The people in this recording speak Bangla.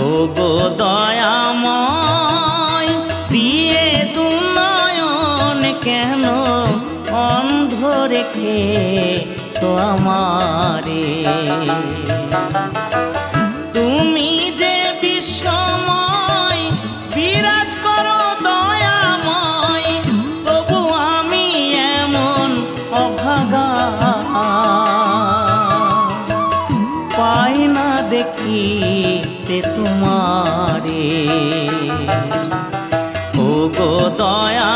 ও গো দয়াময় দিয়ে দুনয়ন কেন অন্ধ রেখেছো আমারে। তুমি যে বিশ্বময় বিরাজ করো দয়াময়, তবু আমি এমন অভাগা পাই না দেখিতে তোমারে। ও গো দয়া